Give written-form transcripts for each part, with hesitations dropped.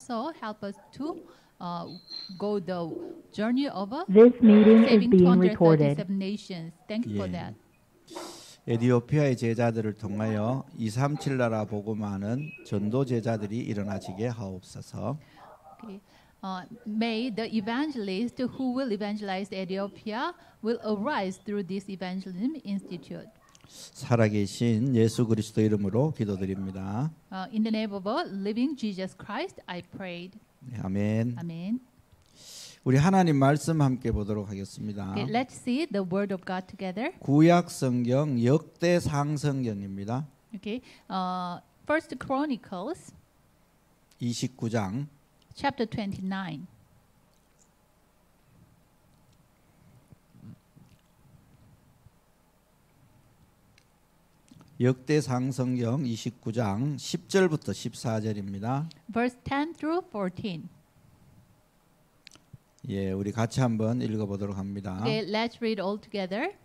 So help us to go the journey of This meeting is saving being recorded. 237 nations. Thank you for that. 에티오피아의 제자들을 통하여 237 나라 복음하는 전도 제자들이 일어나지게 하옵소서. Okay. May the evangelist who will evangelize Ethiopia will arise through this evangelism institute. 살아계신 예수 그리스도 이름으로 기도드립니다. In the name of our living Jesus Christ, I prayed. 네, 아멘. Amen. 우리 하나님 말씀 함께 보도록 하겠습니다. Okay, let's see the word of God together. 구약 성경 역대상 성경입니다. Okay. First Chronicles 29장 chapter 29. 역대상 성경 29장 10절부터 14절입니다. Verse 10 through 14. 예, 우리 같이 한번 읽어 보도록 합니다. Okay, let's read all together.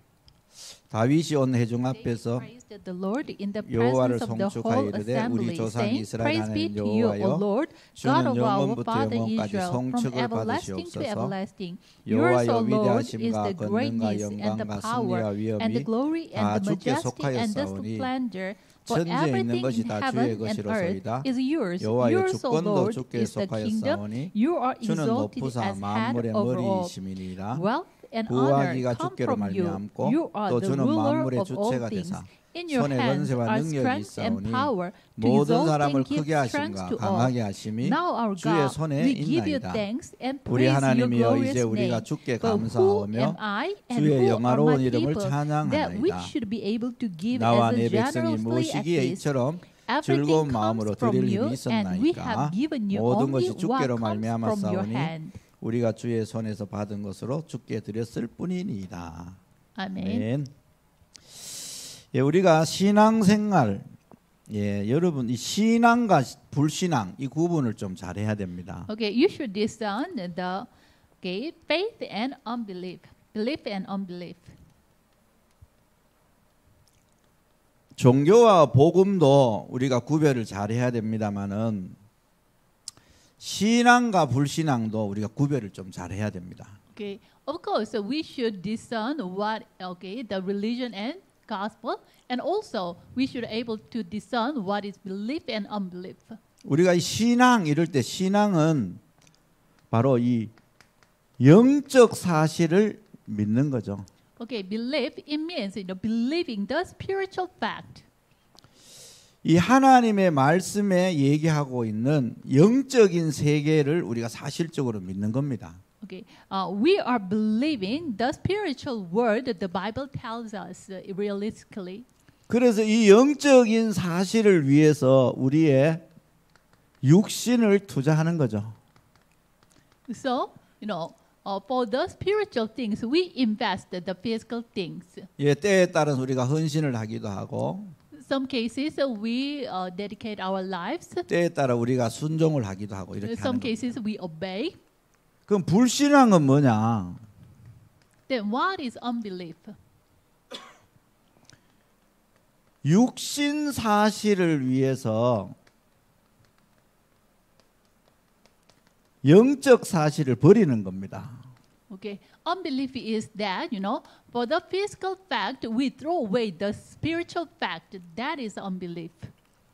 다윗이 온 회중 David 앞에서 praised the Lord in the 여호와를 presence of the 송축하여 whole 이르되 assembly, 우리 조상 saying, 이스라엘 Praise be 하나님 to you, O 여호와여 Lord, God 주는 of our 영원부터 father 영원까지 Israel, from 송축을 everlasting to 받으시옵소서. everlasting. Yours, 여호와여 O Lord, is 위대하심과 the 권능과 greatness and the 영광과 power 승리와 and the 위엄이 glory 다 and the 주께 majesty and the 속하였사오니 splendor. For 천지에 있는 everything 것이 in 다 주의 heaven and 것이로소이다. earth is yours. 여호와여 Yours, O 주권도 Lord, 주께 is the kingdom. 속하였사오니 You are 주는 exalted 높으사 as head 만물의 over all. 머리이심이니라. Wealth and honor 구하기가 come 주께로 from you. 말미암고 You are 또 the 주는 ruler 만물의 of all 주체가 things. 되사 In your 손에 hands 권세와 are 능력이 strength and 있사오니 power to 모든 exalt 사람을 and give 크게 strength 하심과 to all. 강하게 하심이 Now our 주의 God, 손에 we give you 있나이다. thanks and 우리 praise your 하나님이여 glorious 이제 우리가 name. 주께 But who am 감사하며 I and 주의 who are 영화로운 my 이름을 people that we 찬양하나이다. should be able to give 나와 as 내 a 백성이 generously 모시기에 at this? 이처럼 Everything 즐거운 comes 마음으로 from 드릴 you, 힘이 and we 있었나이까. have given you 모든 only 것이 what 주께로 comes from your 말미암았사오니 hand. 우리가 주의 손에서 받은 것으로 주께 드렸을 뿐이니이다. Amen. 아멘. 예, 우리가 신앙생활, 예, 여러분 이 신앙과 불신앙 이 구분을 좀 잘해야 됩니다. Okay, you should discern the faith and unbelief, belief and unbelief. 종교와 복음도 우리가 구별을 잘해야 됩니다만은 신앙과 불신앙도 우리가 구별을 좀 잘해야 됩니다. Okay, of course, we should discern what the religion and gospel, and also we should able to discern what is belief and unbelief. 우리가 이 신앙 이럴 때 신앙은 바로 이 영적 사실을 믿는 거죠. Okay, belief it means believing the spiritual fact. 이 하나님의 말씀에 얘기하고 있는 영적인 세계를 우리가 사실적으로 믿는 겁니다. Okay, we are believing the spiritual word that the Bible tells us realistically. 그래서 이 영적인 사실을 위해서 우리의 육신을 투자하는 거죠. So, for the spiritual things, we invest the physical things. 예, 때에 따라 우리가 헌신을 하기도 하고 Some cases we dedicate our lives. 때에 따라 우리가 순종을 하기도 하고 이렇게 Some 하는 거죠. cases we obey. 그럼 불신앙은 뭐냐? Then what is unbelief? 육신 사실을 위해서 영적 사실을 버리는 겁니다. Okay, unbelief is that for the physical fact we throw away the spiritual fact. That is unbelief.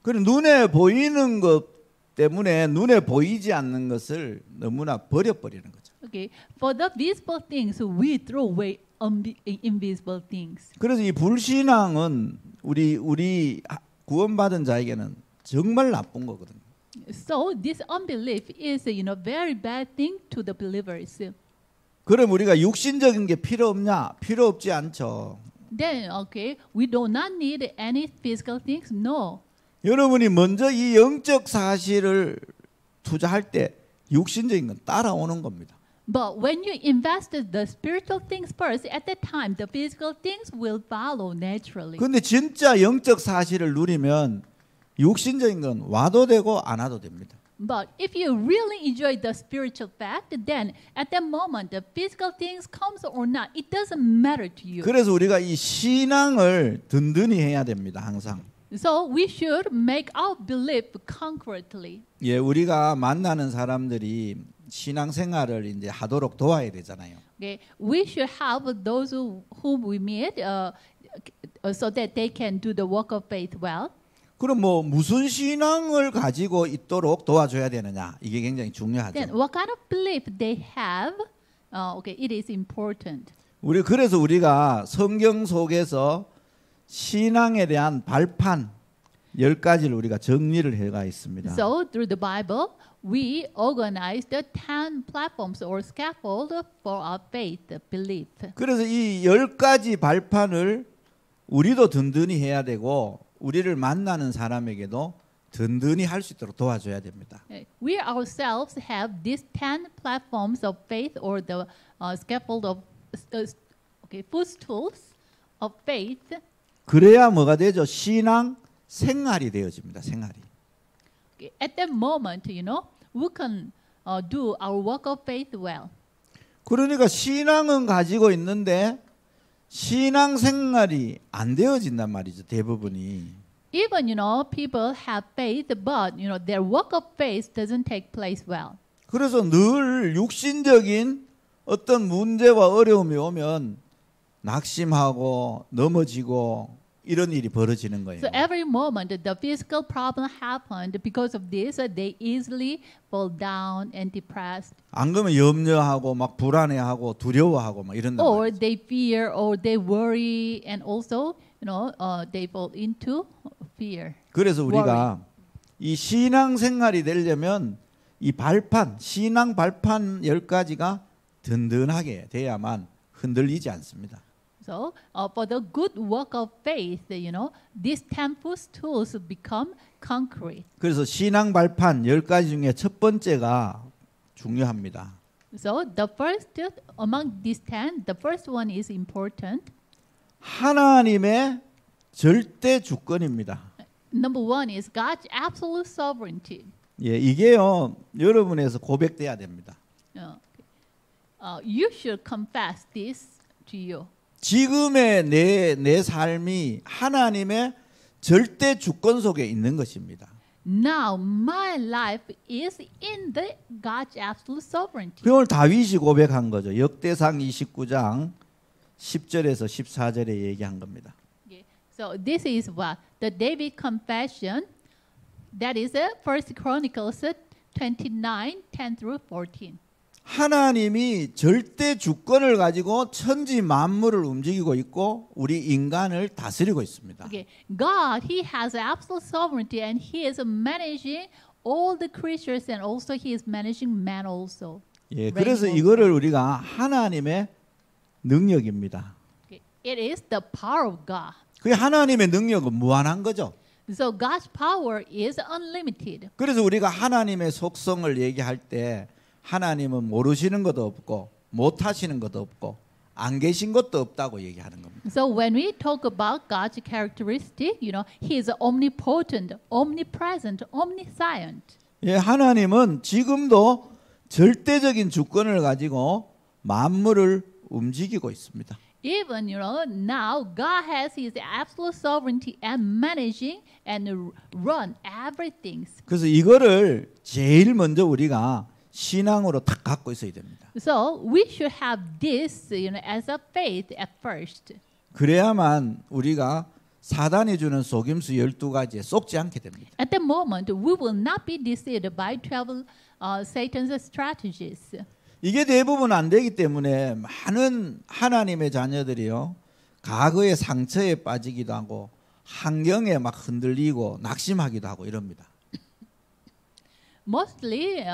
그럼 눈에 보이는 것 때문에 눈에 보이지 않는 것을 너무나 버려버리는 거죠. Okay, for the visible things we throw away invisible things. 그래서 이 불신앙은 우리 구원받은 자에게는 정말 나쁜 거거든요. So this unbelief is very bad thing to the believers. 그럼 우리가 육신적인 게 필요 없냐? 필요 없지 않죠. Then we do not need any physical things. No. 여러분이 먼저 이 영적 사실을 투자할 때 육신적인 건 따라오는 겁니다. But when you invest the spiritual things first, at that time the physical things will follow naturally. 근데 진짜 영적 사실을 누리면 육신적인 건 와도 되고 안 와도 됩니다. But if you really enjoy the spiritual fact, then at that moment the physical things comes or not, it doesn't matter to you. 그래서 우리가 이 신앙을 든든히 해야 됩니다. 항상. So we should make our belief concretely. 예, 우리가 만나는 사람들이 신앙생활을 이제 하도록 도와야 되잖아요. Okay, we should have those whom we meet so that they can do the work of faith well. 그럼 뭐 무슨 신앙을 가지고 있도록 도와줘야 되느냐? 이게 굉장히 중요하죠. Then what kind of belief they have? Okay, it is important. 그래서 우리가 성경 속에서 신앙에 대한 발판 10가지를 우리가 정리를 해가 있습니다. So through the Bible, we organize the 10 platforms or scaffold for our faith belief. 그래서 이 10가지 발판을 우리도 든든히 해야 되고 우리를 만나는 사람에게도 든든히 할 수 있도록 도와줘야 됩니다. We ourselves have these 10 platforms of faith or the scaffold of footstools of faith. 그래야 뭐가 되죠? 신앙 생활이 되어집니다. 생활이. At that moment, you know, we can do our work of faith well. 그러니까 신앙은 가지고 있는데 신앙 생활이 안 되어진단 말이죠. 대부분이. Even, you know, people have faith, but, you know, their work of faith doesn't take place well. 그래서 늘 육신적인 어떤 문제와 어려움이 오면 낙심하고 넘어지고 이런 일이 벌어지는 거예요. So every moment the physical problem happened because of this, they easily fall down and depressed. 안 그러면 염려하고 막 불안해하고 두려워하고 막 이런단 Or 말이죠. they fear or they worry and also, you know, they fall into fear. 그래서 우리가 이 신앙 생활이 되려면 이 발판, 신앙 발판 10가지가 든든하게 돼야만 흔들리지 않습니다. So for the good work of faith, you know, these 10 footstools become concrete. 그래서 신앙 발판 10가지 중에 첫 번째가 중요합니다. So the first among these 10, the first one is important. 하나님의 절대 주권입니다. Number one is God's absolute sovereignty. 예, 이게요 여러분에서 고백돼야 됩니다. You should confess this to you. 지금의 내 삶이 하나님의 절대 주권 속에 있는 것입니다. Now my life is in the God's absolute sovereignty. 그걸 다윗이 고백한 거죠. 역대상 29장 10절에서 14절에 얘기한 겁니다. Okay. So this is what the David confession. That is 1 Chronicles 29, 10 through 14. 하나님이 절대 주권을 가지고 천지 만물을 움직이고 있고 우리 인간을 다스리고 있습니다. Okay. God, He has absolute sovereignty and He is managing all the creatures and also He is managing man also. 예, 그래서 이거를 우리가 하나님의 능력입니다. Okay. It is the power of God. 그 하나님의 능력은 무한한 거죠. So God's power is unlimited. 그래서 우리가 하나님의 속성을 얘기할 때 하나님은 모르시는 것도 없고 못하시는 것도 없고 안 계신 것도 없다고 얘기하는 겁니다. So when we talk about God's characteristic, you know, He is omnipotent, omnipresent, omniscient. 예, 하나님은 지금도 절대적인 주권을 가지고 만물을 움직이고 있습니다. Even, you know, now God has His absolute sovereignty and managing and run everything. 그래서 이거를 제일 먼저 우리가 신앙으로 딱 갖고 있어야 됩니다. So we should have this, you know, as a faith at first. 그래야만 우리가 사단이 주는 속임수 12가지에 속지 않게 됩니다. At the moment, we will not be deceived by Satan's strategies. 이게 대부분 안 되기 때문에 많은 하나님의 자녀들이요 과거의 상처에 빠지기도 하고 환경에 막 흔들리고 낙심하기도 하고 이럽니다. Mostly,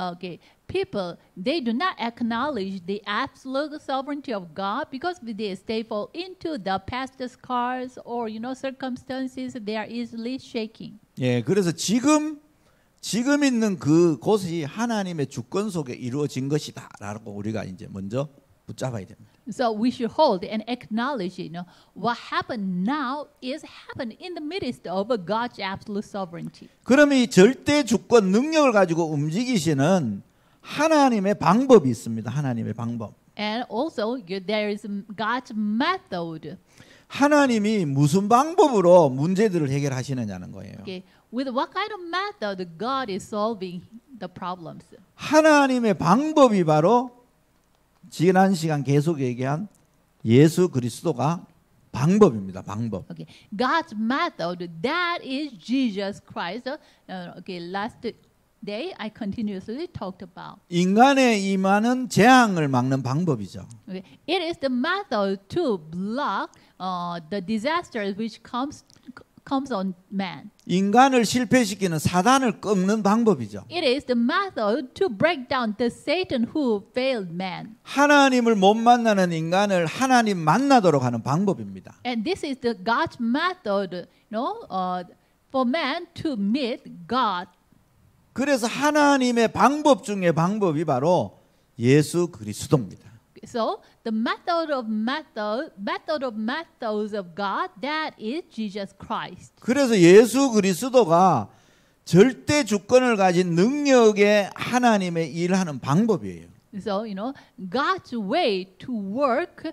people, they do not acknowledge the absolute sovereignty of God because with this they fall into the past scars or, you know, circumstances they are easily shaking. 예, 그래서 지금 있는 그 곳이 하나님의 주권 속에 이루어진 것이다라고 우리가 이제 먼저 붙잡아야 됩니다. So we should hold and acknowledge, you know, what happened now is happened in the midst of God's absolute sovereignty. 그럼 이 절대 주권 능력을 가지고 움직이시는 하나님의 방법이 있습니다. 하나님의 방법. And also there is God's method. 하나님이 무슨 방법으로 문제들을 해결하시느냐는 거예요. Okay, with what kind of method God is solving the problems? 하나님의 방법이 바로 지난 시간 계속 얘기한 예수 그리스도가 방법입니다. 방법. Okay, God's method, that is Jesus Christ. Okay, last day I continuously talked about. 인간의 임하는 재앙을 막는 방법이죠. Okay, it is the method to block the disasters which comes on man. 인간을 실패시키는 사단을 꺾는 방법이죠. It is the method to break down the Satan who failed man. 하나님을 못 만나는 인간을 하나님 만나도록 하는 방법입니다. And this is the God's method, for man to meet God. 그래서 하나님의 방법 중에 방법이 바로 예수 그리스도입니다. So the method of methods of God, that is Jesus Christ. 그래서 예수 그리스도가 절대 주권을 가진 능력의 하나님의 일하는 방법이에요. So God's way to work.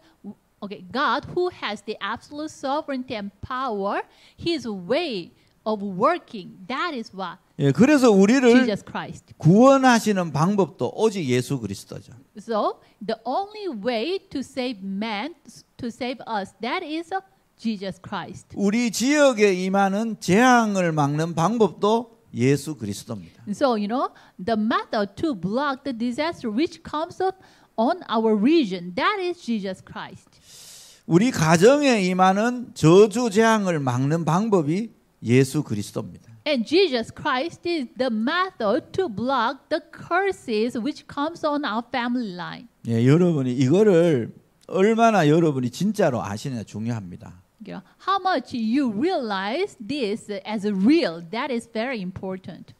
Okay, God who has the absolute sovereignty and power, His way of working, that is what 예, 그래서 우리를 Jesus Christ. 구원하시는 방법도 오직 예수 그리스도죠. So the only way to save man, to save us, that is Jesus Christ. 우리 지역에 임하는 재앙을 막는 방법도 예수 그리스도입니다. So the method to block the disaster which comes up on our region, that is Jesus Christ. 우리 가정에 임하는 저주 재앙을 막는 방법이 예수 그리스도입니다. And Jesus Christ is the method to block the curses which comes on our family line. 예, 여러분이 이거를 얼마나 여러분이 진짜로 아시느냐 중요합니다. How much you realize this as real, that is very important.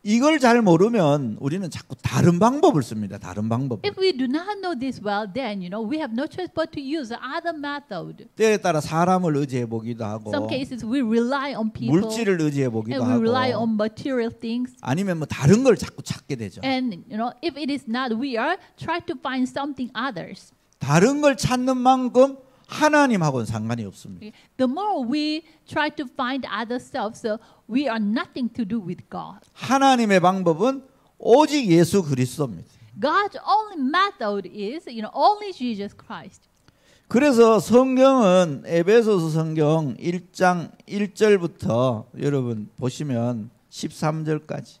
이걸 잘 모르면 우리는 자꾸 다른 방법을 씁니다. 다른 방법. If we do not know this well, then we have no choice but to use other method. 때에 따라 사람을 의지해 보기도 하고 Some cases we rely on people, 물질을 의지해 보기도 and we rely 하고 on material things. 아니면 뭐 다른 걸 자꾸 찾게 되죠. And if it is not, we are trying to find something others. 다른 걸 찾는 만큼 하나님하고는 상관이 없습니다. The more we try to find other selves, we are nothing to do with God. 하나님의 방법은 오직 예수 그리스도입니다. God's only method is, only Jesus Christ. 그래서 성경은 에베소서 성경 1장 1절부터 여러분 보시면 13절까지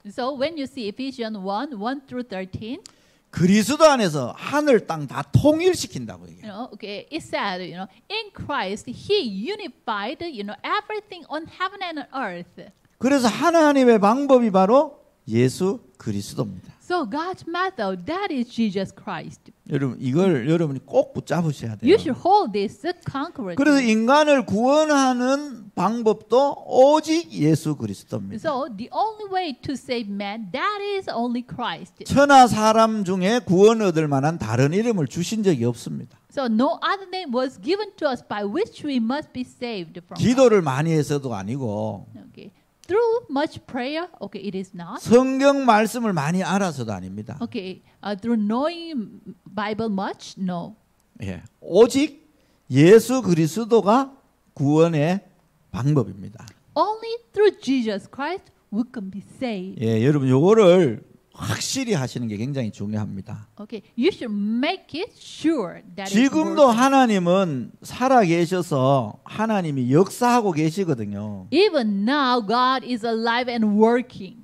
So when you see Ephesians 1 through 13, 그리스도 안에서 하늘 땅 다 통일시킨다고 얘기해요. okay, it said, in Christ He unified, everything on heaven and earth. 그래서 하나님의 방법이 바로 예수 그리스도입니다. So God's method, that is Jesus Christ. 여러분 이걸 여러분이 꼭 붙잡으셔야 돼요. You should hold this concretely. 그래서 인간을 구원하는 방법도 오직 예수 그리스도입니다. So the only way to save man, that is only Christ. 천하 사람 중에 구원 얻을 만한 다른 이름을 주신 적이 없습니다. So no other name was given to us by which we must be saved from. 기도를 많이 해서도 아니고 Okay. Through much prayer, okay, it is not. 성경 말씀을 많이 알아서도 아닙니다. Okay, through knowing Bible much, no. 예, 오직 예수 그리스도가 구원의 방법입니다. Only through Jesus Christ we can be saved. 예, 여러분 요거를 확실히 하시는 게 굉장히 중요합니다. Okay, you should make it sure that 지금도 it's working. 하나님은 살아 계셔서 하나님이 역사하고 계시거든요. Even now, God is alive and working.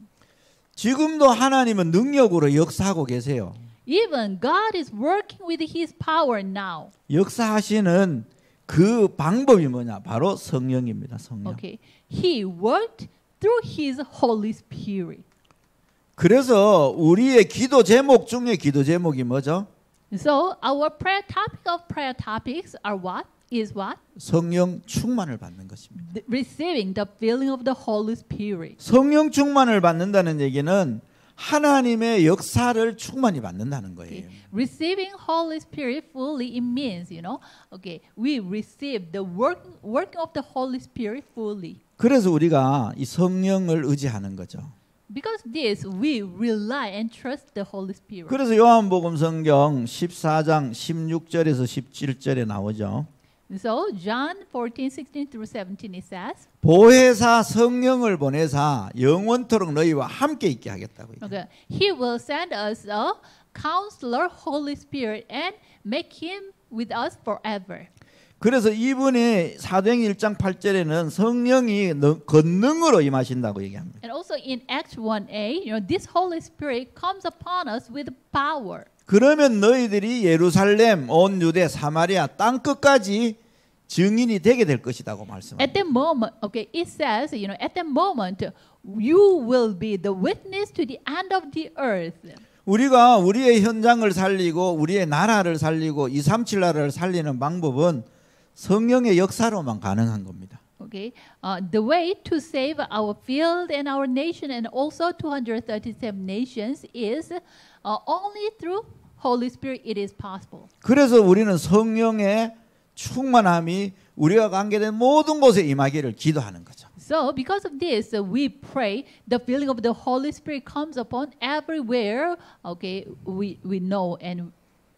지금도 하나님은 능력으로 역사하고 계세요. Even God is working with His power now. 역사하시는 그 방법이 뭐냐? 바로 성령입니다. 성령. Okay, He worked through His Holy Spirit. 그래서 우리의 기도 제목 중에 기도 제목이 뭐죠? So our prayer topic of prayer topics are what? Is what? 성령 충만을 받는 것입니다. Receiving the filling of the Holy Spirit. 성령 충만을 받는다는 얘기는 하나님의 역사를 충만히 받는다는 거예요. Receiving Holy Spirit fully, it means, okay, we receive the working of the Holy Spirit fully. 그래서 우리가 이 성령을 의지하는 거죠. Because this, we rely and trust the Holy Spirit. 그래서 요한복음 성경 14장 16절에서 17절에 나오죠. So John 14:16 through 17 it says, 보혜사 성령을 보내사 영원토록 너희와 함께 있게 하겠다고. okay, He will send us a Counselor, Holy Spirit, and make Him with us forever. 그래서 이분의 사도행 1장 8절에는 성령이 권능으로 임하신다고 얘기합니다. And also in Acts 1:8, this Holy Spirit comes upon us with power. 그러면 너희들이 예루살렘, 온 유대, 사마리아 땅 끝까지 증인이 되게 될 것이라고 말씀합니다. At that moment, okay, it says, at that moment, you will be the witness to the end of the earth. 우리가 우리의 현장을 살리고 우리의 나라를 살리고 237 나라를 살리는 방법은 성령의 역사로만 가능한 겁니다. Okay, the way to save our field and our nation and also 237 nations is only through Holy Spirit it is possible. 그래서 우리는 성령의 충만함이 우리가 관계된 모든 곳에 임하기를 기도하는 거죠. So because of this, we pray the feeling of the Holy Spirit comes upon everywhere. Okay, we know and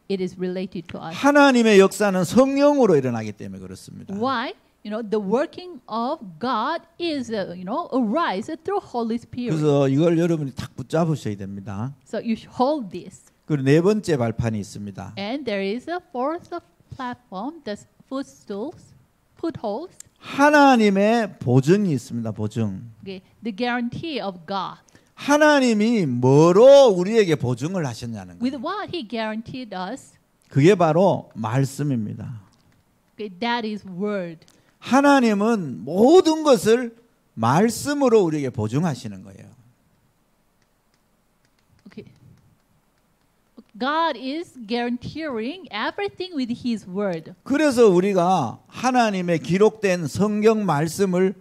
it is related to us. 하나님의 역사는 성령으로 일어나기 때문에 그렇습니다. Why? The working of God is, arise through Holy Spirit. 그래서 이걸 여러분이 딱 붙잡으셔야 됩니다. So you hold this. 그리고 네 번째 발판이 있습니다. And there is a fourth platform, the footholds. 하나님의 보증이 있습니다. 보증. Okay, the guarantee of God. 하나님이 뭐로 우리에게 보증을 하셨냐는 거예요. With what He guaranteed us, 그게 바로 말씀입니다. okay, that is word. 하나님은 모든 것을 말씀으로 우리에게 보증하시는 거예요. Okay. God is guaranteeing everything with His word. 그래서 우리가 하나님의 기록된 성경 말씀을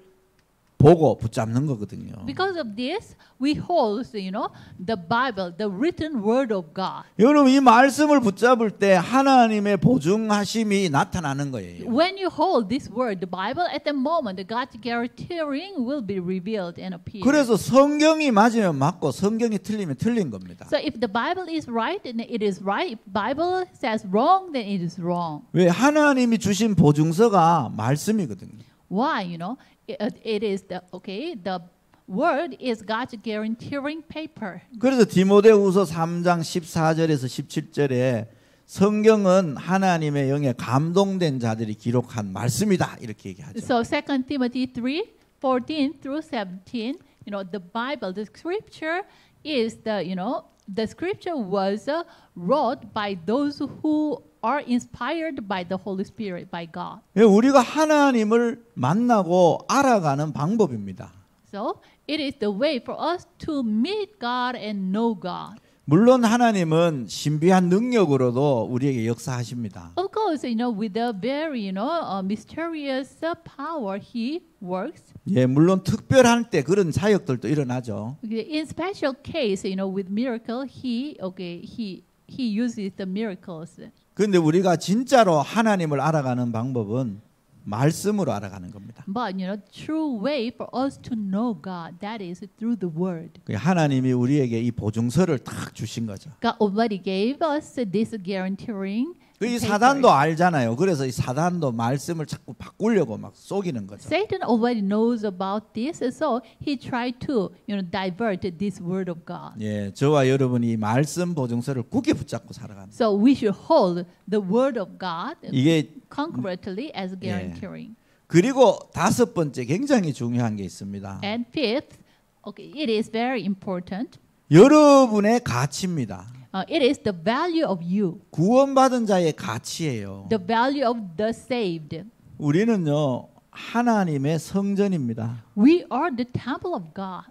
보고 붙잡는 거거든요. Because of this, we hold, the Bible, the written word of God. 여러분 이 말씀을 붙잡을 때 하나님의 보증하심이 나타나는 거예요. When you hold this word, the Bible, at the moment, God's guaranteeing will be revealed and appear. 그래서 성경이 맞으면 맞고 성경이 틀리면 틀린 겁니다. So if the Bible is right, then it is right. If the Bible says wrong, then it is wrong. 왜 하나님이 주신 보증서가 말씀이거든요. Why? It is the word is God's guaranteeing paper. 그래서 디모데후서 3장 14절에서 17절에 성경은 하나님의 영에 감동된 자들이 기록한 말씀이다 이렇게 얘기하죠. So 2 Timothy 3:14 through 17, the Bible, the scripture is the scripture was wrote by those who are inspired by the Holy Spirit, by God. 우리가 하나님을 만나고 알아가는 방법입니다. So it is the way for us to meet God and know God. 물론 하나님은 신비한 능력으로도 우리에게 역사하십니다. Of course, with a very, mysterious power He works. 예, 물론 특별할 때 그런 사역들도 일어나죠. In special case, with miracle, He uses the miracles. 그런데 우리가 진짜로 하나님을 알아가는 방법은 말씀으로 알아가는 겁니다. But true way for us to know God, that is through the Word. 하나님이 우리에게 이 보증서를 딱 주신 거죠. God already gave us this guaranteeing. 이 사단도 알잖아요. 그래서 이 사단도 말씀을 자꾸 바꾸려고 막 속이는 거죠. Satan already knows about this, so he tried to, divert this word of God. 예, 저와 여러분이 이 말씀 보증서를 굳게 붙잡고 살아가는. So we should hold the word of God 이게 concretely as guaranteeing. 그리고 다섯 번째 굉장히 중요한 게 있습니다. And fifth, it is very important. 여러분의 가치입니다. It is the value of you. 구원받은 자의 가치예요. The value of the saved. 우리는요 하나님의 성전입니다. We are the temple of God.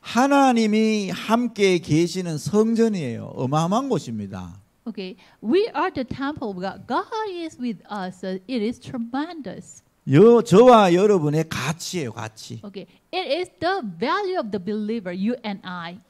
하나님이 함께 계시는 성전이에요. 어마어마한 곳입니다. Okay, we are the temple of God. God is with us. It is tremendous. 저와 여러분의 가치예요, 가치. Okay, it is the value of the believer, you and I.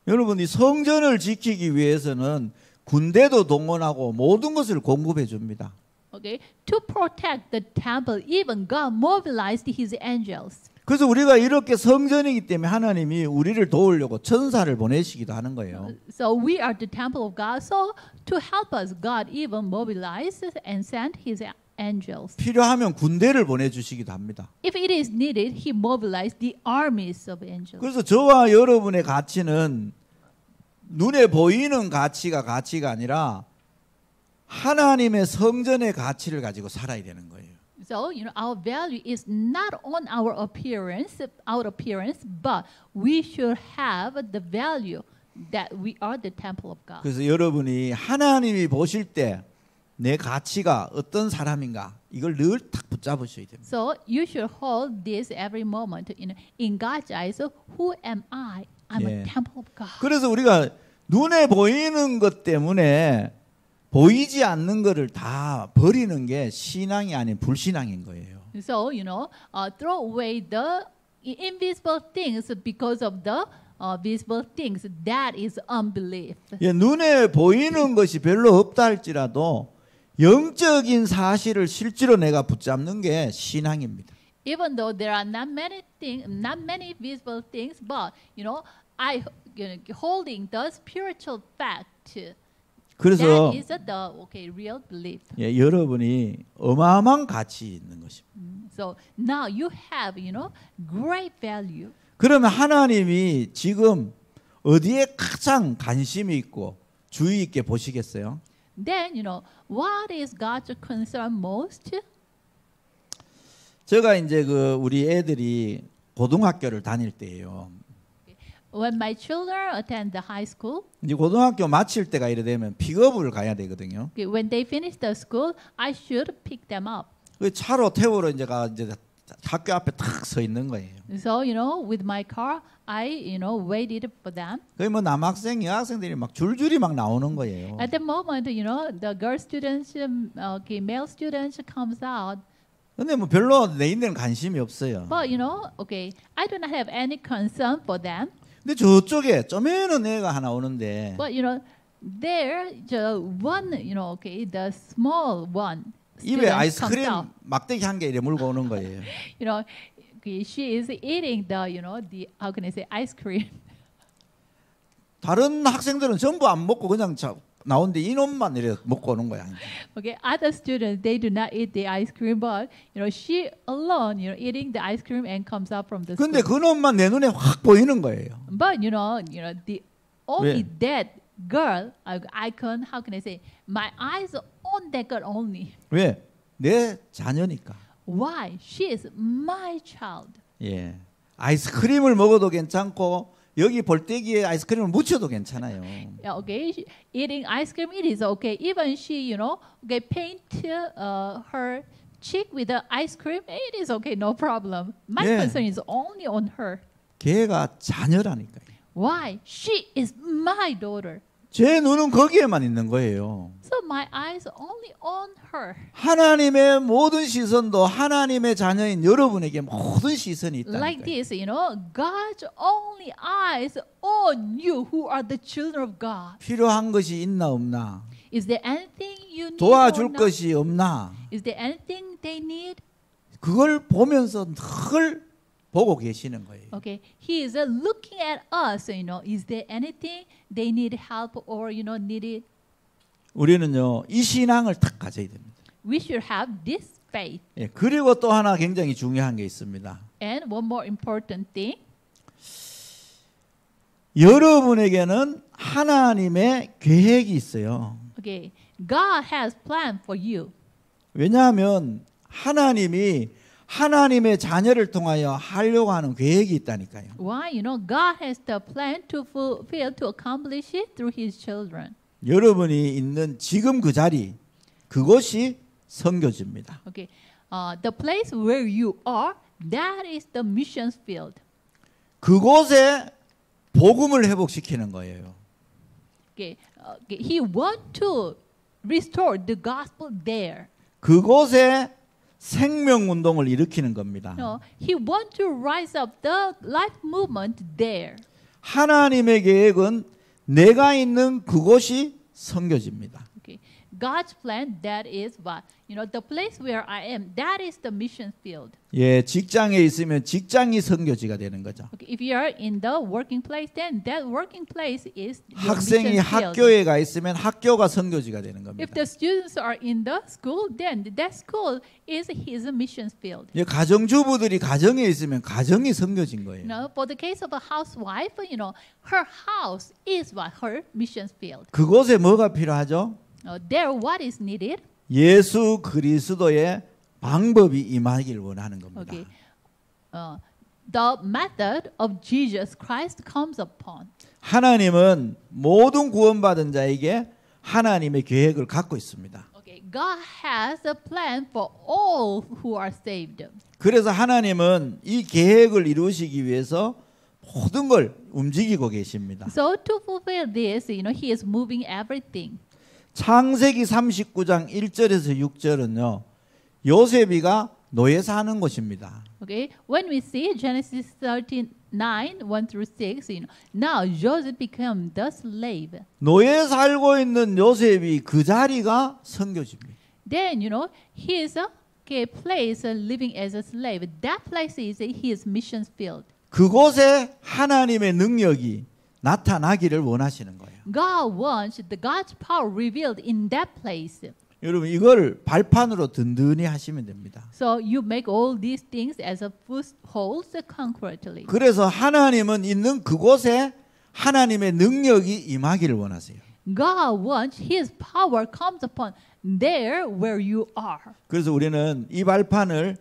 여러분 이 성전을 지키기 위해서는 군대도 동원하고 모든 것을 공급해 줍니다. Okay, to protect the temple, even God mobilized His angels. 그래서 우리가 이렇게 성전이기 때문에 하나님이 우리를 도우려고 천사를 보내시기도 하는 거예요. So we are the temple of God. So to help us, God even mobilizes and sent His angels. 필요하면 군대를 보내주시기도 합니다. If it is needed, He mobilized the armies of angels. 그래서 저와 여러분의 가치는 눈에 보이는 가치가 아니라 하나님의 성전의 가치를 가지고 살아야 되는 거예요. So, our value is not on our appearance, but we should have the value that we are the temple of God. 그래서 여러분이 하나님이 보실 때 내 가치가 어떤 사람인가 이걸 늘 탁 붙잡으셔야 됩니다. So you should hold this every moment. In God's eyes, who am I? I'm a temple of God. 그래서 우리가 눈에 보이는 것 때문에 보이지 않는 것을 다 버리는 게 신앙이 아닌 불신앙인 거예요. So throw away the invisible things because of the visible things. That is unbelief. 예, 눈에 보이는 것이 별로 없다 할지라도 영적인 사실을 실제로 내가 붙잡는 게 신앙입니다. Even though there are not many visible things, but I holding the spiritual fact. 그래서 That is the real belief. 예, 여러분이 어마어마한 가치 있는 것입니다. So now you have great value. 그러면 하나님이 지금 어디에 가장 관심이 있고 주의 있게 보시겠어요? Then what is God's concern most? 제가 이제 우리 애들이 고등학교를 다닐 때예요. When my children attend the high school, 이제 고등학교 마칠 때가 이래 되면 픽업을 가야 되거든요. when they finish the school, I should pick them up. 그 차로 태우러 이제 학교 앞에 탁 서 있는 거예요. So with my car, I waited for them. 거기 뭐 남학생, 여학생들이 막 줄줄이 막 나오는 거예요. At the moment, the girl students, male students comes out. 근데 뭐 별로 내 인데는 관심이 없어요. But I do not have any concern for them. 근데 저쪽에 쪼매는 애가 하나 오는데. But there the one, the small one. 입에 아이스크림 막대기 한 개 이래 물고 오는 거예요. She is eating the how can I say ice cream. 다른 학생들은 전부 안 먹고 그냥 나오는데 이놈만 이래 먹고 오는 거야. Okay, other students they do not eat the ice cream, but she alone eating the ice cream and comes out from the school. 근데 그놈만 내 눈에 확 보이는 거예요. But the only that girl icon, how can I say, my eyes on that girl only. 왜? 내 자녀니까. Why? She is my child. 예. 아이스크림을 먹어도 괜찮고 여기 볼때기에 아이스크림을 묻혀도 괜찮아요. Okay, eating ice cream it is okay. Even she, paint her cheek with the ice cream, it is okay, no problem. My concern is only on her. 걔가 자녀라니까요. Why? She is my daughter. 제 눈은 거기에만 있는 거예요. So my eyes are only on her. 하나님의 모든 시선도 하나님의 자녀인 여러분에게 모든 시선이 있다니까요. Like this, God's only eyes on you who are the children of God. 필요한 것이 있나 없나? Is there anything you need 도와줄 or not? 것이 없나? Is there anything they need? 그걸 보면서 늘 보고 계시는 거예요. Okay, He is looking at us. Is there anything they need help or needed? 우리는요 이 신앙을 딱 가져야 됩니다. We should have this faith. 예, 그리고 또 하나 굉장히 중요한 게 있습니다. And one more important thing. 여러분에게는 하나님의 계획이 있어요. Okay, God has plan for you. 왜냐하면 하나님이 하나님의 자녀를 통하여 하려고 하는 계획이 있다니까요. Why? God has the plan to fulfill, to accomplish it through His children. 여러분이 있는 지금 그 자리, 그곳이 선교지입니다. Okay, the place where you are, that is the missions field. 그곳에 복음을 회복시키는 거예요. Okay, He want to restore the gospel there. 그곳에 생명운동을 일으키는 겁니다. No, He want to rise up the life movement there. 하나님의 계획은 내가 있는 그곳이 선교지입니다. Okay, God's plan, that is what? The place where I am, that is the mission field. 예, 직장에 있으면 직장이 선교지가 되는 거죠. Okay, if you are in the working place, then that working place is your 학생이 mission field. 학교에 가 있으면 학교가 선교지가 되는 겁니다. If the students are in the school, then that school is his mission field. 예, 가정주부들이 가정에 있으면 가정이 선교지인 거예요. For the case of a housewife, her house is what her mission field. 그곳에 뭐가 필요하죠? There, what is needed? 예수 그리스도의 방법이 임하길 원하는 겁니다. Okay, the method of Jesus Christ comes upon. 하나님은 모든 구원받은 자에게 하나님의 계획을 갖고 있습니다. Okay, God has a plan for all who are saved. 그래서 하나님은 이 계획을 이루시기 위해서 모든 걸 움직이고 계십니다. So to fulfill this, He is moving everything. 창세기 39장 1절에서 6절은요. 요셉이가 노예사 하는 곳입니다. Okay, when we see Genesis 39, 1 through 6, now Joseph became the slave. 노예 살고 있는 요셉이 그 자리가 선교지입니다. Then, he is a place living as a slave. That place is his mission field. 그곳에 하나님의 능력이 나타나기를 원하시는 거예요. God wants God's power revealed in that place. 여러분 이걸 발판으로 든든히 하시면 됩니다. So you make all these things as a foothold concretely. 그래서 하나님은 있는 그곳에 하나님의 능력이 임하기를 원하세요. God wants His power comes upon there where you are. 그래서 우리는 이 발판을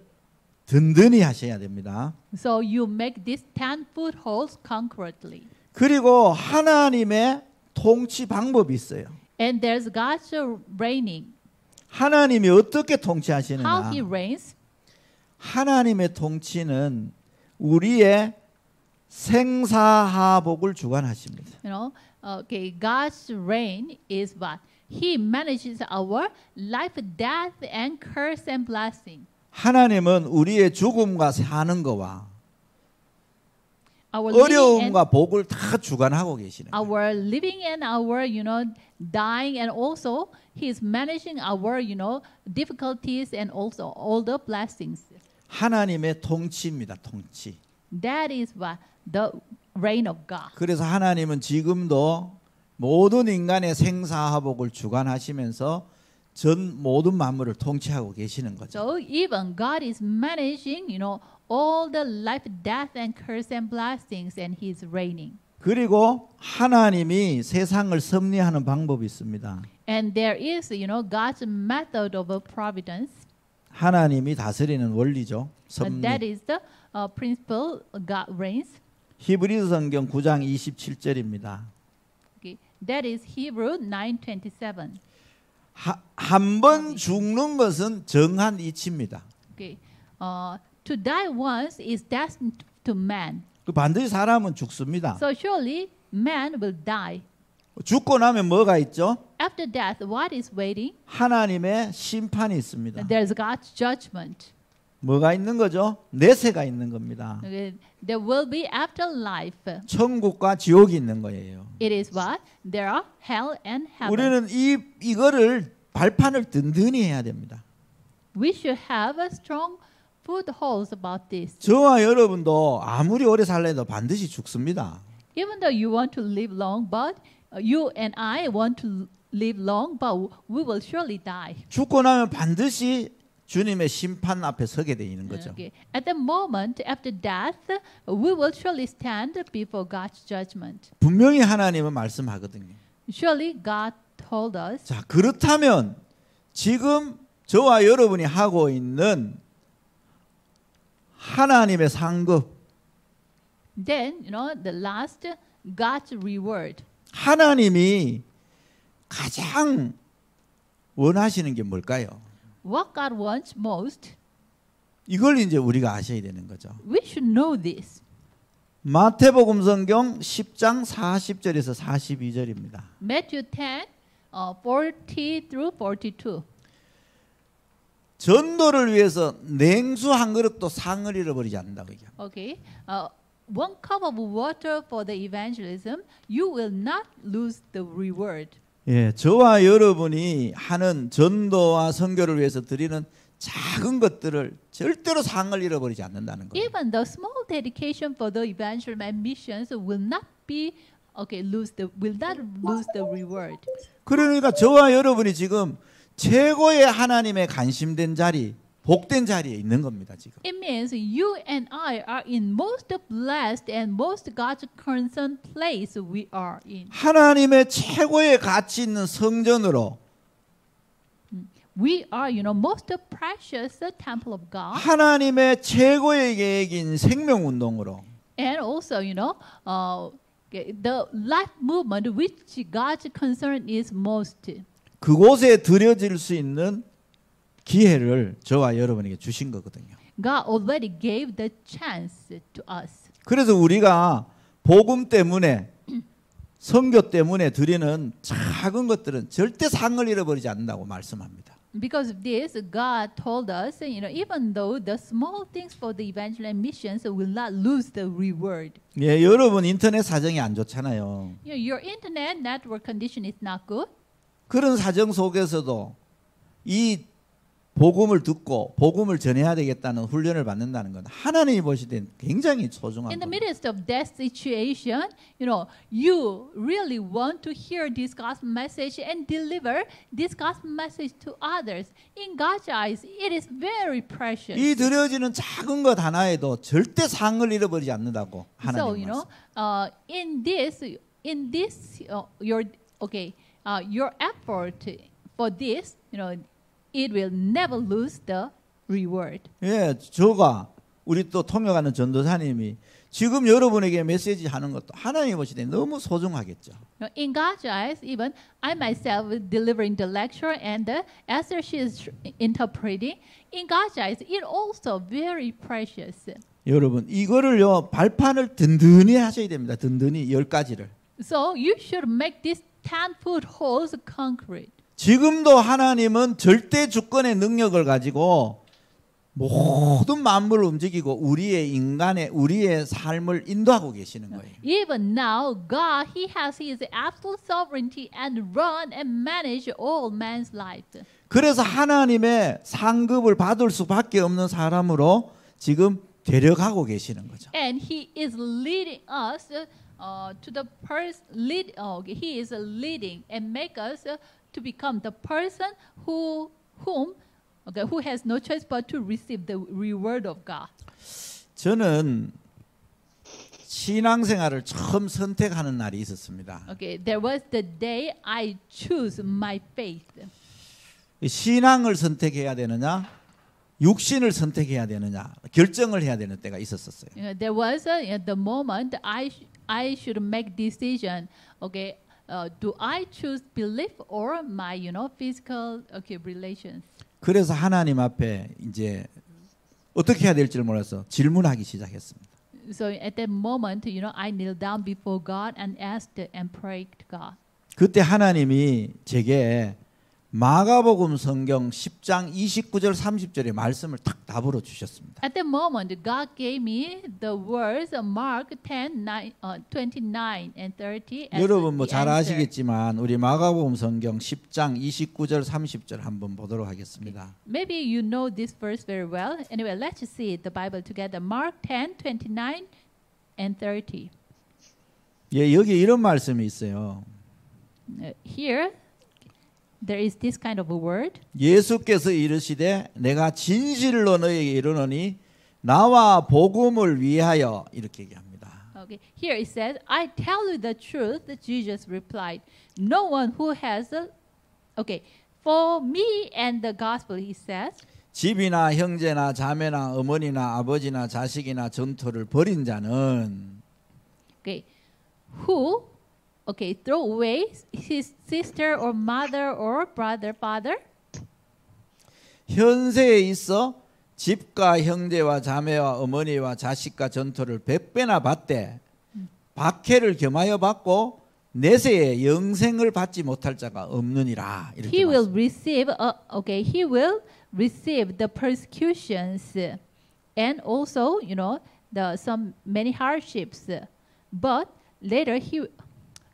든든히 하셔야 됩니다. So you make these 10 footholds concretely. 그리고 하나님의 통치 방법이 있어요. And there's God's reigning. 하나님이 어떻게 How 통치하시느냐? He reigns. 하나님의 통치는 우리의 생사하복을 주관하십니다. Okay, God's reign is what? He manages our life, death, and curse and blessing. 하나님은 우리의 죽음과 사는 거와 Our living and 어려움과 복을 다 주관하고 계시는 거예요. our living and our dying, and also He is managing our difficulties and also all the blessings. 하나님의 통치입니다. 통치. That is what the reign of God. 그래서 하나님은 지금도 모든 인간의 생사하복을 주관하시면서 전 모든 만물을 통치하고 계시는 거죠. So even God is managing, all the life, death, and curse and blessings, and He is reigning. 그리고 하나님이 세상을 섭리하는 방법이 있습니다. And there is, God's method of providence. 하나님이 다스리는 원리죠. 섭리. That is the principle God reigns. 히브리서 성경 9장 27절입니다. Okay. That is Hebrew 9:27. 한 번 죽는 것은 정한 이치입니다. Okay. To die once is destined to man. 그 반드시 사람은 죽습니다. So surely man will die. 죽고 나면 뭐가 있죠? After death, what is waiting? 하나님의 심판이 있습니다. There's God's judgment. 뭐가 있는 거죠? 내세가 있는 겁니다. Okay. There will be afterlife. 천국과 지옥이 있는 거예요. It is what? There are hell and heaven. 우리는 이거를 발판을 든든히 해야 됩니다. We should have a strong footholds about this. 저와 여러분도 아무리 오래 살라 해도 반드시 죽습니다. Even though you want to live long, but you and I want to live long, but we will surely die. 죽고 나면 반드시 주님의 심판 앞에 서게 돼 있는 거죠. Okay. At the moment after death, we will surely stand before God's judgment. 분명히 하나님은 말씀하거든요. Surely God told us. 자, 그렇다면 지금 저와 여러분이 하고 있는 하나님의 상급, Then, the last, God's reward. 하나님이 가장 원하시는 게 뭘까요? What God wants most, 이걸 이제 우리가 아셔야 되는 거죠. we should know this. 마태복음 성경 10장 40절에서 42절입니다. Matthew 10, 40 through 42. 전도를 위해서 냉수 한 그릇도 상을 잃어버리지 않는다고 얘기합니다. Okay. One cup of water for the evangelism, you will not lose the reward. 예, 저와 여러분이 하는 전도와 선교를 위해서 드리는 작은 것들을 절대로 상을 잃어버리지 않는다는 거예요. Even the small dedication for the evangelism and missions will not lose the reward. 그러니까 저와 여러분이 지금 최고의 하나님의 간심된 자리, 복된 자리에 있는 겁니다, 지금. It means you and I are in most blessed and most God's concerned place we are in. 하나님의 최고의 가치 있는 성전으로 We are, most precious temple of God. 하나님의 최고의 계획인 생명운동으로 And also, the life movement which God's concern is most. 그곳에 드려질 수 있는 기회를 저와 여러분에게 주신 거거든요. God already gave the chance to us. 그래서 우리가 복음 때문에 선교 때문에 드리는 작은 것들은 절대 상을 잃어버리지 않는다고 말씀합니다. Because of this, God told us, even though the small things for the evangel and missions will not lose the reward. 예, 여러분 인터넷 사정이 안 좋잖아요. Your internet network condition is not good. 그런 사정 속에서도 이 복음을 듣고 복음을 전해야 되겠다는 훈련을 받는다는 건 하나님이 보실 땐 굉장히 소중한 In the 겁니다. midst of that situation, you really want to hear this gospel message and deliver this gospel message to others. In God's eyes, it is very precious. 이 드려지는 작은 것 하나에도 절대 상을 잃어버리지 않는다고 So, 하나님 말씀. your effort for this, it will never lose the reward. 예, 저가 우리 또 통역하는 전도사님이 지금 여러분에게 메시지 하는 것도 하나님 보실 때 너무 소중하겠죠. In God's eyes, even I myself delivering the lecture and as she is interpreting, in God's eyes, it also very precious. 여러분 이거를요 발판을 든든히 하셔야 됩니다. 든든히 10가지를. So you should make these 10 footholds concrete. 지금도 하나님은 절대 주권의 능력을 가지고 모든 만물을 움직이고 우리의 삶을 인도하고 계시는 거예요. Even now, God, He has His absolute sovereignty and run and manage all man's life. 그래서 하나님의 상급을 받을 수밖에 없는 사람으로 지금 데려가고 계시는 거죠. And He is leading us to the person. He is leading and make us to become the person who has no choice but to receive the reward of God. 저는 신앙생활을 처음 선택하는 날이 있었습니다. There was the day I choose my faith. 신앙을 선택해야 되느냐, 육신을 선택해야 되느냐 결정을 해야 되는 때가 있었어요. There was the moment I should make decision. Do I choose belief or my physical relations? 그래서 하나님 앞에 이제 어떻게 해야 될지를 몰라서 질문하기 시작했습니다. So at that moment, I kneel down before God and asked and prayed to God. 그때 하나님이 제게 마가복음 성경 10장 29절 30절의 말씀을 딱 답으로 주셨습니다. At that moment, God gave me the words of Mark 10, 29 and 30. as 여러분 뭐 the 잘 answer. 아시겠지만 우리 마가복음 성경 10장 29절 30절 한번 보도록 하겠습니다. Maybe you know this verse very well. Anyway, let's see the Bible together. Mark 10, 29 and 30. 예, 여기 이런 말씀이 있어요. Here, there is this kind of a word. 예수께서 이르시되 내가 진실로 너에게 이르노니 나와 복음을 위하여 이렇게 얘기합니다. Here it says, I tell you the truth, Jesus replied. No one who has for me and the gospel, he says. 집이나 형제나 자매나 어머니나 아버지나 자식이나 전토를 벌인 자는 who throw away his sister or mother or brother, father. 현세에 있어 집과 형제와 자매와 어머니와 자식과 전토를 100배나 받되 박해를 겸하여 받고 내세에 영생을 받지 못할 자가 없느니라. 이렇게 He will 말씀합니다. receive he will receive the persecutions and also many hardships, but later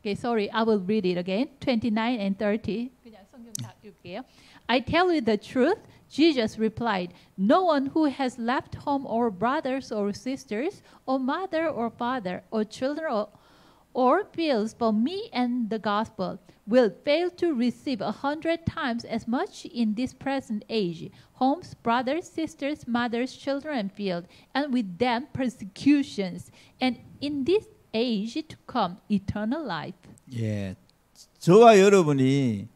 Okay, sorry, I will read it again. 29 and 30. 그냥 성경 다 읽을게요. I tell you the truth, Jesus replied, no one who has left home or brothers or sisters or mother or father or children or fields for me and the gospel will fail to receive 100 times as much in this present age, homes, brothers, sisters, mothers, children, and fields, and with them persecutions, and in this age to come eternal life. 예, 저와 여러분이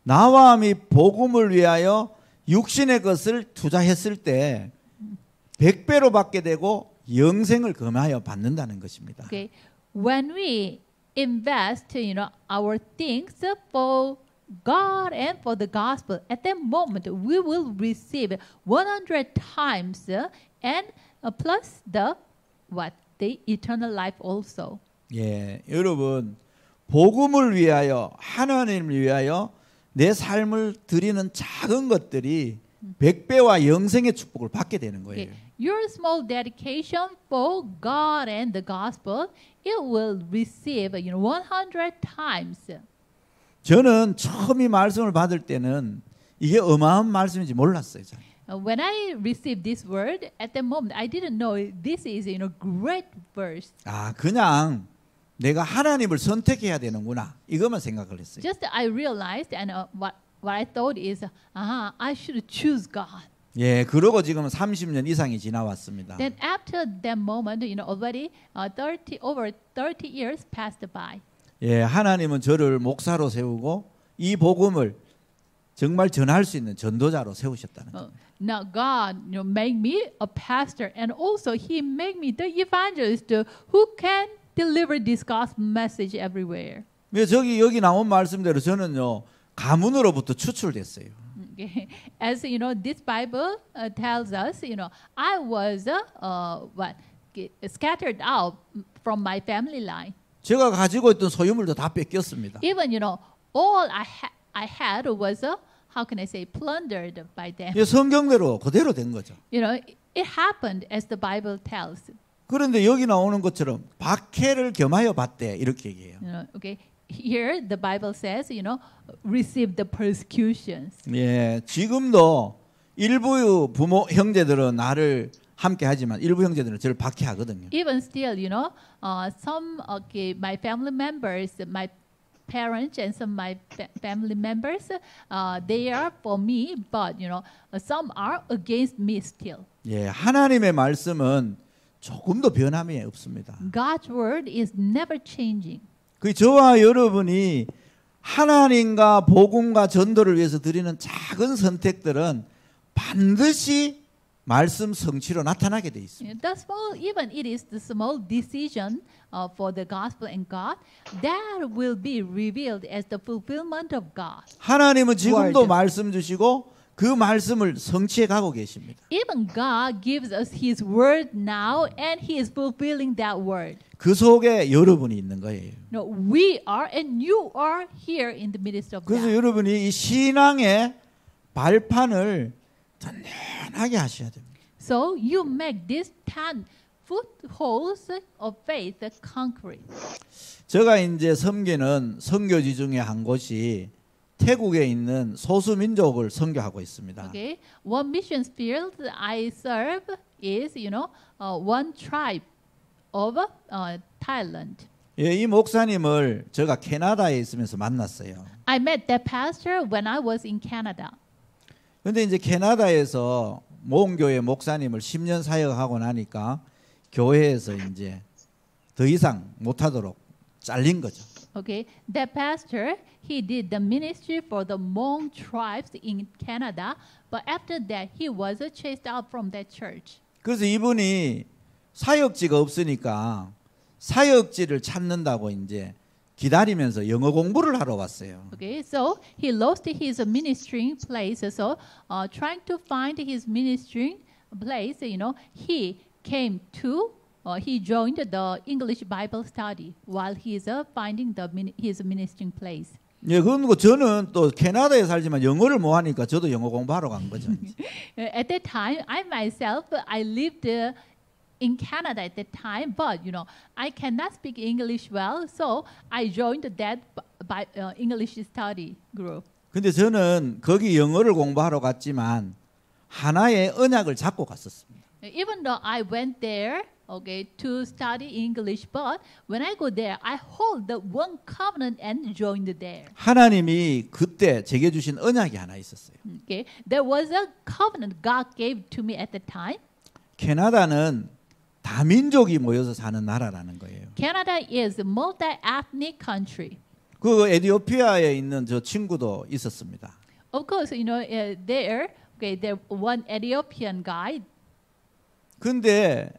나와 및 복음을 위하여 육신의 것을 투자했을 때 100배로 받게 되고 영생을 금하여 받는다는 것입니다. Okay, when we invest, our things for God and for the gospel, at that moment we will receive 100 times and plus the eternal life also. 예, 여러분 복음을 위하여 하나님을 위하여 내 삶을 드리는 작은 것들이 100배와 영생의 축복을 받게 되는 거예요. Okay. Your small dedication for God and the gospel, it will receive 100 times. 저는 처음 이 말씀을 받을 때는 이게 어마어마한 말씀인지 몰랐어요. When I received this word, at the moment I didn't know this is great verse. 아, 그냥 내가 하나님을 선택해야 되는구나. 이것만 생각을 했어요. Just I realized and what I thought is, I should choose God. 예, 그러고 지금 30년 이상이 지나왔습니다. Then after that moment, already over 30 years passed by. 예, 하나님은 저를 목사로 세우고 이 복음을 정말 전할 수 있는 전도자로 세우셨다는 거예요. Now God, made me a pastor, and also He made me the evangelist who can deliver this gospel message everywhere. 여기 나온 말씀대로 저는요 가문으로부터 추출됐어요. Okay. As this Bible tells us, I was scattered out from my family line. 제가 가지고 있던 소유물도 다 뺏겼습니다. Even all I had was how can I say plundered by them. 이 성경대로 그대로 된 거죠. It happened as the Bible tells. 그런데 여기 나오는 것처럼 박해를 겸하여 받되 이렇게 얘기해요. Okay. Here the Bible says, receive the persecutions. 예, 지금도 일부 부모 형제들은 나를 함께 하지만 일부 형제들은 저를 박해하거든요. Even still, some my family members, my parents and some my family members, they are for me, but some are against me still. 예, 하나님의 말씀은 조금도 변함이 없습니다. God's word is never changing. 그 저와 여러분이 하나님과 복음과 전도를 위해서 드리는 작은 선택들은 반드시 말씀 성취로 나타나게 돼 있습니다. The small, even it is the small decision for the gospel and God, that will be revealed as the fulfillment of God. 하나님은 지금도 Word. 말씀 주시고 그 말씀을 성취해 가고 계십니다. Even God gives us His word now, and He is fulfilling that word. 그 속에 여러분이 있는 거예요. No, we are, and you are here in the midst of 그래서 that. 여러분이 이 신앙의 발판을 든든하게 하셔야 됩니다. So you make these 10 footholds of faith concrete. 제가 이제 섬기는 선교지 중에 한 곳이 태국에 있는 소수 민족을 선교하고 있습니다. Okay, one mission field I serve is, one tribe of Thailand. 예, 이 목사님을 제가 캐나다에 있으면서 만났어요. I met that pastor when I was in Canada. 근데 이제 캐나다에서 모험교회 목사님을 10년 사역하고 나니까 교회에서 이제 더 이상 못하도록 잘린 거죠. Okay, that pastor, he did the ministry for the Hmong tribes in Canada, but after that he was chased out from that church. 그래서 이분이 사역지가 없으니까 사역지를 찾는다고 이제 기다리면서 영어 공부를 하러 왔어요. Okay, so he lost his ministering place. So, trying to find his ministering place, he came to. He joined the English Bible study while he's finding his ministering place. 예, 그리고 저는 또 캐나다에 살지만 영어를 못 하니까 저도 영어 공부하러 간 거죠. At that time, I myself, I lived in Canada at that time, but I cannot speak English well, so I joined that English study group. 근데 저는 거기 영어를 공부하러 갔지만 하나의 언약을 잡고 갔었습니다. Even though I went there, to study English, but when I go there, I hold the one covenant and joined there. 하나님이 그때 제게 주신 언약이 하나 있었어요. Okay, there was a covenant God gave to me at the time. 캐나다는 다민족이 모여서 사는 나라라는 거예요. Canada is a multi-ethnic country. 그 에티오피아에 있는 저 친구도 있었습니다. Of course, there one Ethiopian guy. 근데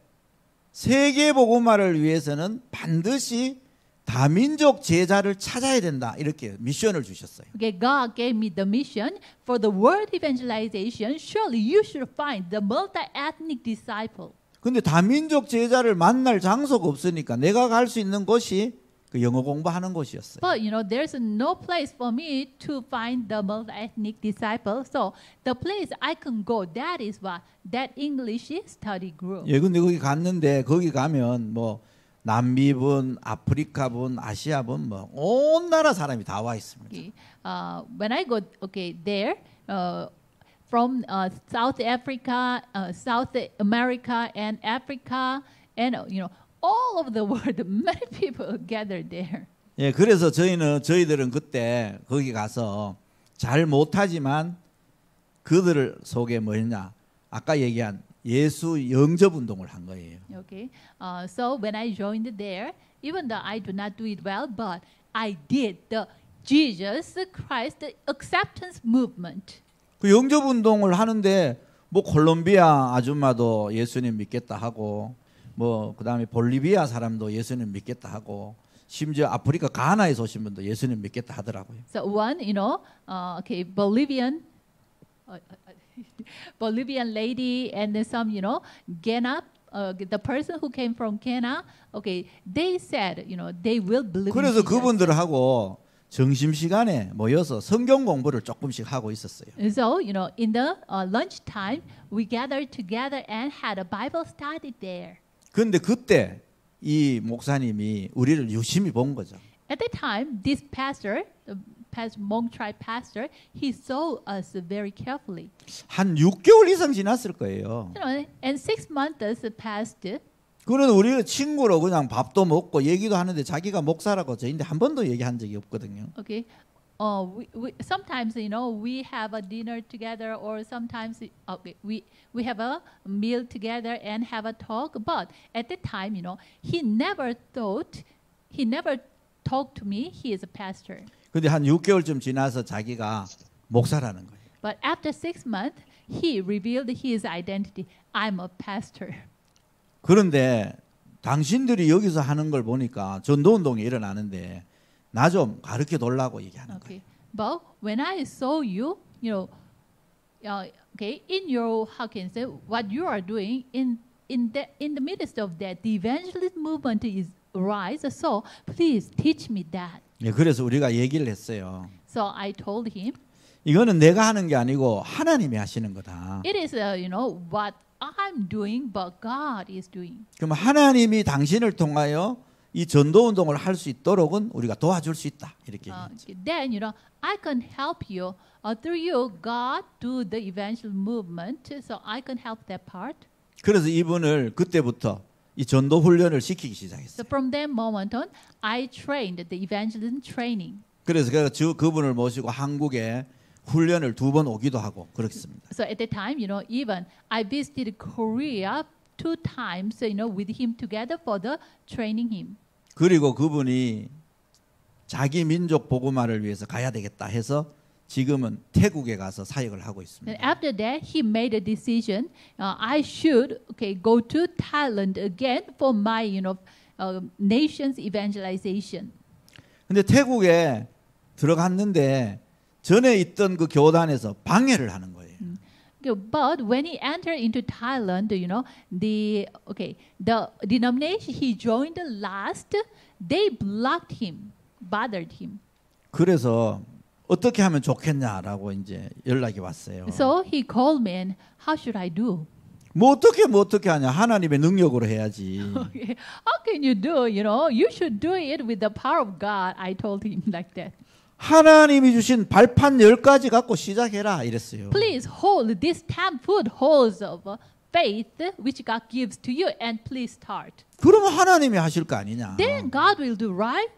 세계 복음화를 위해서는 반드시 다민족 제자를 찾아야 된다. 이렇게 미션을 주셨어요. Okay, God gave me the mission for the world evangelization. Surely you should find the multi-ethnic disciple. 근데 다민족 제자를 만날 장소가 없으니까 내가 갈 수 있는 곳이 그 영어 공부하는 곳이었어요. But there's no place for me to find the multi-ethnic disciple. So the place I can go, that is what that English study group. 예, 근데 거기 갔는데 거기 가면 뭐 남미분, 아프리카분, 아시아분 뭐 온 나라 사람이 다 와 있습니다. Okay. When I go there from South Africa, South America, and Africa, and all over the world, many people gather there. 예, 그래서 저희들은 그때 거기 가서 잘 못하지만 그들을 속에 뭐냐 아까 얘기한 예수 영접 운동을 한 거예요. Okay, so when I joined there, even though I do not do it well, but I did the Jesus Christ acceptance movement. 그 영접 운동을 하는데 뭐 콜롬비아 아줌마도 예수님 믿겠다 하고 뭐 그다음에 볼리비아 사람도 예수님 믿겠다 하고 심지어 아프리카 가나에서 오신 분도 예수님 믿겠다 하더라고요. So one, Bolivian lady and then some, Ghana, the person who came from Ghana, they said, they will believe. 그래서 그분들하고 점심 시간에 모여서 성경 공부를 조금씩 하고 있었어요. So, in the lunch time, we gathered together and had a Bible study there. 그런데 그때 이 목사님이 우리를 유심히 본 거죠. At the time, this pastor, the Hmong tribe pastor, he saw us very carefully. 한 6개월 이상 지났을 거예요. And 6 months passed. 그런 우리 친구로 그냥 밥도 먹고 얘기도 하는데 자기가 목사라고 저희한테 한 번도 얘기한 적이 없거든요. Okay. We sometimes we have a dinner together, or sometimes we have a meal together and have a talk. But at the time, he never talked to me. He is a pastor. 근데 한 6개월쯤 지나서 자기가 목사라는 거예요. But after 6 months, he revealed his identity. I'm a pastor. 그런데 당신들이 여기서 하는 걸 보니까 전도운동이 일어나는데 나 좀 가르쳐 달라고 얘기하는 거예요. But when I saw you, in your what you are doing in the midst of that, the evangelist movement is rise. So please teach me that. 예, 그래서 우리가 얘기를 했어요. So I told him, 이거는 내가 하는 게 아니고 하나님이 하시는 거다. it is what I'm doing, but God is doing. 그럼 하나님이 당신을 통하여 이 전도 운동을 할 수 있도록은 우리가 도와줄 수 있다. 이렇게 얘기했죠. Then I can help you through you. God do the evangel movement, so I can help that part. 그래서 이분을 그때부터 이 전도 훈련을 시키기 So 시작했어요. from that moment on, I trained the evangelism training. 그래서 그분을 모시고 한국에 훈련을 2번 오기도 하고 그렇습니다. So at the time, even I visited Korea 2 times, with him together for the training him. 그리고 그분이 자기 민족 복음화를 위해서 가야 되겠다 해서 지금은 태국에 가서 사역을 하고 있습니다. And after that, he made a decision. I should go to Thailand again for my nation's evangelization. 근데 태국에 들어갔는데 전에 있던 그 교단에서 방해를 하는 거예요. But when he entered into Thailand, the denomination he joined last, they blocked him, bothered him. 그래서 어떻게 하면 좋겠냐라고 이제 연락이 왔어요. So he called me and how should I do? 뭐 어떻게 하냐? 하나님의 능력으로 해야지. Okay. How can you do? You should do it with the power of God. I told him like that. 하나님이 주신 발판 10가지 갖고 시작해라 이랬어요. Please hold these 10 footholds of faith which God gives to you and please start. 그러면 하나님이 하실 거 아니냐? Then God will do, right?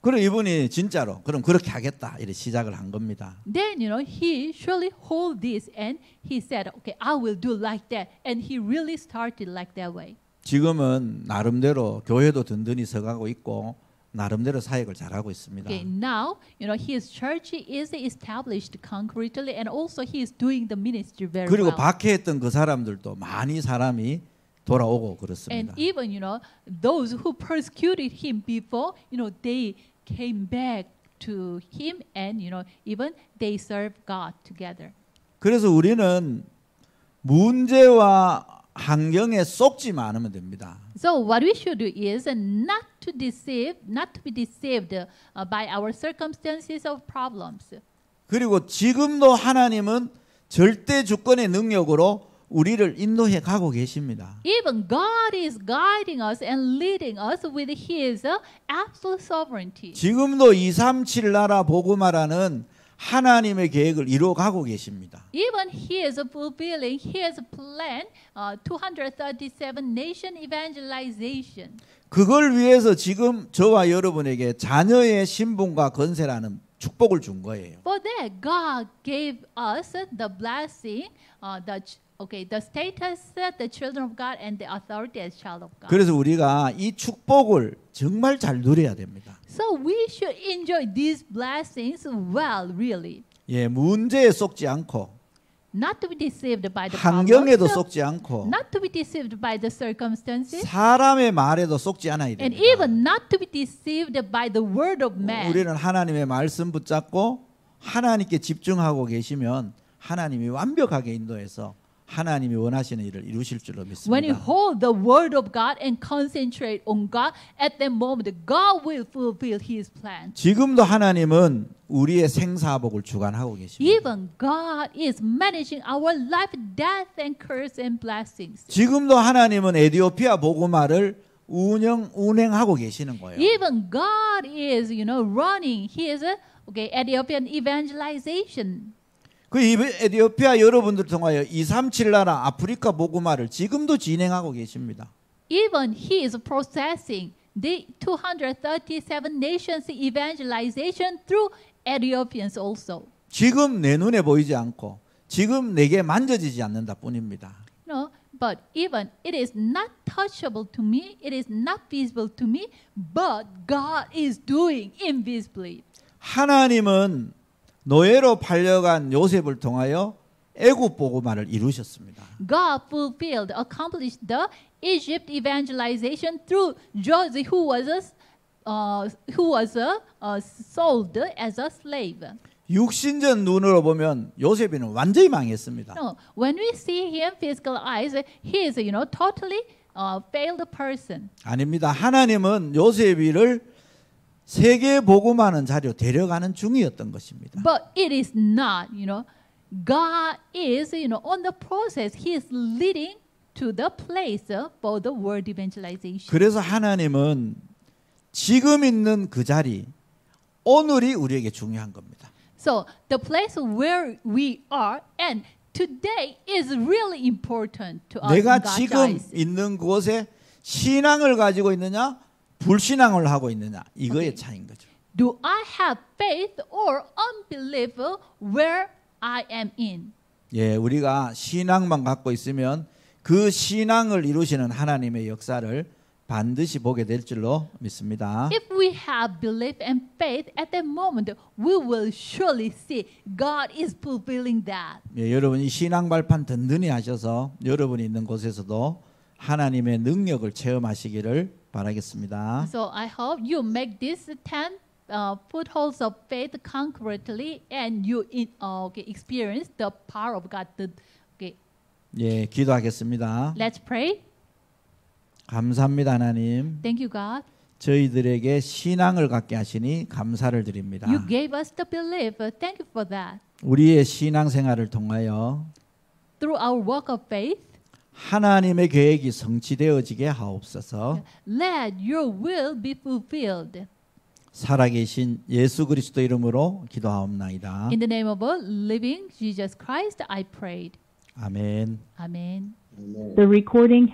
그럼 이분이 진짜로 그럼 그렇게 하겠다 이렇게 시작을 한 겁니다. Then he surely hold this and he said, okay, I will do like that, and he really started like that way. 지금은 나름대로 교회도 든든히 서가고 있고 나름대로 사역을 잘하고 있습니다. Okay, now his church is established concretely, and also he is doing the ministry very 그리고 well. 박해했던 그 사람들도 많이 사람이 돌아오고 And 그렇습니다. even those who persecuted him before, they came back to him, and even they serve God together. 그래서 우리는 문제와 환경에 쏙지만 않으면 됩니다. So what we should do is not to be deceived by our circumstances of problems. 그리고 지금도 하나님은 절대 주권의 능력으로 우리를 인도해 가고 계십니다. Even God is guiding us and leading us with His absolute sovereignty. 지금도 237 나라 복음화라는 하나님의 계획을 이루어 가고 계십니다. Even He is fulfilling His plan, 237 nation evangelization. 그걸 위해서 지금 저와 여러분에게 자녀의 신분과 건세라는 축복을 준 거예요. For that, God gave us the blessing, the status, the children of God, and the authority as child of God. 그래서 우리가 이 축복을 정말 잘 누려야 됩니다. So we should enjoy these blessings well, really. 예, 문제에 쏙지 않고 Not to be deceived by the 환경에도 problems, 쏙지 않고 not to be deceived by the circumstances, 사람의 말에도 쏙지 않아야 and 됩니다. even not to be deceived by the word of man. 우리는 하나님의 말씀 붙잡고 하나님께 집중하고 계시면 하나님이 완벽하게 인도해서 하나님이 원하시는 일을 이루실 줄로 When you 믿습니다. hold the word of God and concentrate on God, at that moment, God will fulfill His plan. 지금도 하나님은 우리의 생사복을 주관하고 계십니다. Even God is managing our life, death, and curse and blessings. 지금도 하나님은 에티오피아 복음화를 운행하고 계시는 거예요. Even God is, running His Ethiopian evangelization. 그 에티오피아 여러분들 통하여 237 나라 아프리카 복음화를 지금도 진행하고 계십니다. Even He is processing the 237 nations evangelization through Ethiopians also. 지금 내 눈에 보이지 않고 지금 내게 만져지지 않는다 뿐입니다. But even it is not touchable to me, it is not visible to me, but God is doing invisibly. 하나님은 노예로 팔려간 요셉을 통하여 애굽 복음화를 이루셨습니다. God accomplished the Egypt evangelization through Joseph, who was sold as a slave. 육신적 눈으로 보면 요셉이는 완전히 망했습니다. No, when we see him physical eyes, he is totally failed person. 아닙니다. 하나님은 요셉이를 세계 복음하는 자리로 데려가는 중이었던 것입니다. But it is not, God is, on the process. He is leading to the place for the world evangelization. 그래서 하나님은 지금 있는 그 자리, 오늘이 우리에게 중요한 겁니다. So the place where we are and today is really important to us. 내가 in God's 지금 eyes. 있는 곳에 신앙을 가지고 있느냐, 불신앙을 하고 있느냐, 이거의 차이인 거죠. Do I have faith or unbelief where I am in? 예, 우리가 신앙만 갖고 있으면 그 신앙을 이루시는 하나님의 역사를 반드시 보게 될 줄로 믿습니다. If we have belief and faith at that moment, we will surely see God is fulfilling that. 예, 여러분 이 신앙 발판 든든히 하셔서 여러분이 있는 곳에서도 하나님의 능력을 체험하시기를 바라겠습니다. So I hope you make this 10 footholds of faith concretely, and you experience the power of God. 예, 기도하겠습니다. Let's pray. 감사합니다, 하나님. Thank you, God. 저희들에게 신앙을 갖게 하시니 감사를 드립니다. You gave us the belief. Thank you for that. 우리의 신앙 생활을 통하여 Through our walk of faith, 하나님의 계획이 성취되어지게 하옵소서. Let your will be fulfilled. 살아계신 예수 그리스도 이름으로 기도하옵나이다. In the name of a living Jesus Christ, I prayed. 아멘. Amen. The recording